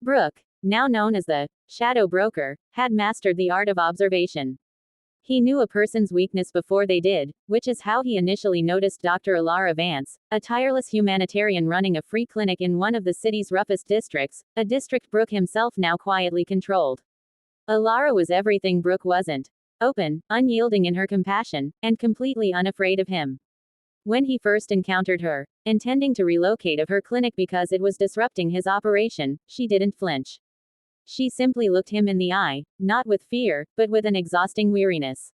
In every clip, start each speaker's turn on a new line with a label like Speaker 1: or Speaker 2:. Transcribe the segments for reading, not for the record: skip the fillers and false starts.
Speaker 1: Brooke, now known as the shadow broker, had mastered the art of observation. He knew a person's weakness before they did, which is how he initially noticed Dr. Alara Vance, a tireless humanitarian running a free clinic in one of the city's roughest districts, a district Brooke himself now quietly controlled. Alara was everything Brooke wasn't: open, unyielding in her compassion, and completely unafraid of him. When he first encountered her, intending to relocate of her clinic because it was disrupting his operation, she didn't flinch. She simply looked him in the eye, not with fear, but with an exhausting weariness.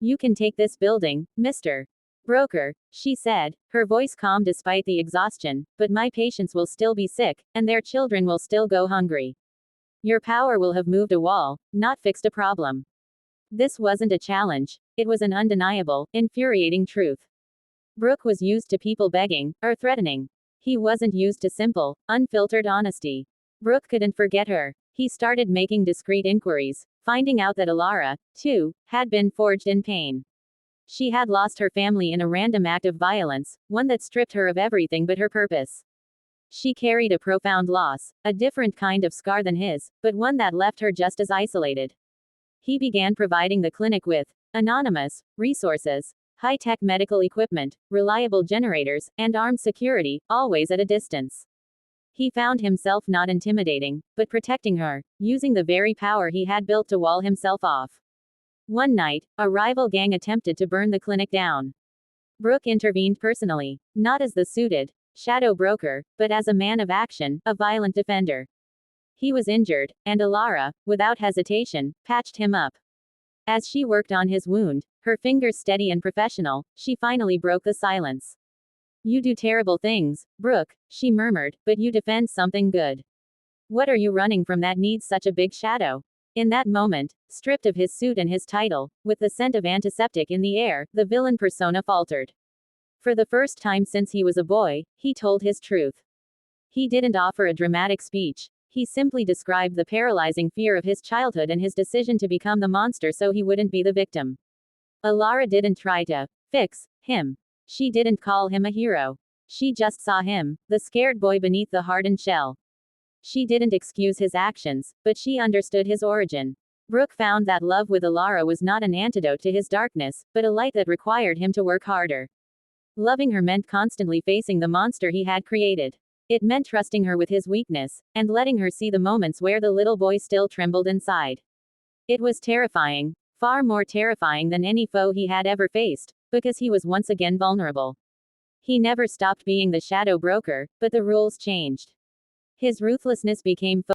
Speaker 1: "You can take this building, Mr. Broker," she said, her voice calm despite the exhaustion, "but my patients will still be sick, and their children will still go hungry. Your power will have moved a wall, not fixed a problem." This wasn't a challenge, it was an undeniable, infuriating truth. Brooke was used to people begging, or threatening. He wasn't used to simple, unfiltered honesty. Brooke couldn't forget her. He started making discreet inquiries, finding out that Alara, too, had been forged in pain. She had lost her family in a random act of violence, one that stripped her of everything but her purpose. She carried a profound loss, a different kind of scar than his, but one that left her just as isolated. He began providing the clinic with anonymous resources, high-tech medical equipment, reliable generators, and armed security, always at a distance. He found himself not intimidating, but protecting her, using the very power he had built to wall himself off. One night, a rival gang attempted to burn the clinic down. Brooke intervened personally, not as the suited shadow broker, but as a man of action, a violent defender. He was injured, and Alara, without hesitation, patched him up. As she worked on his wound, her fingers steady and professional, she finally broke the silence. "You do terrible things, Brooke," she murmured, "but you defend something good. What are you running from that needs such a big shadow?" In that moment, stripped of his suit and his title, with the scent of antiseptic in the air, the villain persona faltered. For the first time since he was a boy, he told his truth. He didn't offer a dramatic speech. He simply described the paralyzing fear of his childhood and his decision to become the monster so he wouldn't be the victim. Alara didn't try to fix him. She didn't call him a hero. She just saw him, the scared boy beneath the hardened shell. She didn't excuse his actions, but she understood his origin. Brooke found that love with Alara was not an antidote to his darkness, but a light that required him to work harder. Loving her meant constantly facing the monster he had created. It meant trusting her with his weakness, and letting her see the moments where the little boy still trembled inside. It was terrifying, far more terrifying than any foe he had ever faced, because he was once again vulnerable. He never stopped being the shadow broker, but the rules changed. His ruthlessness became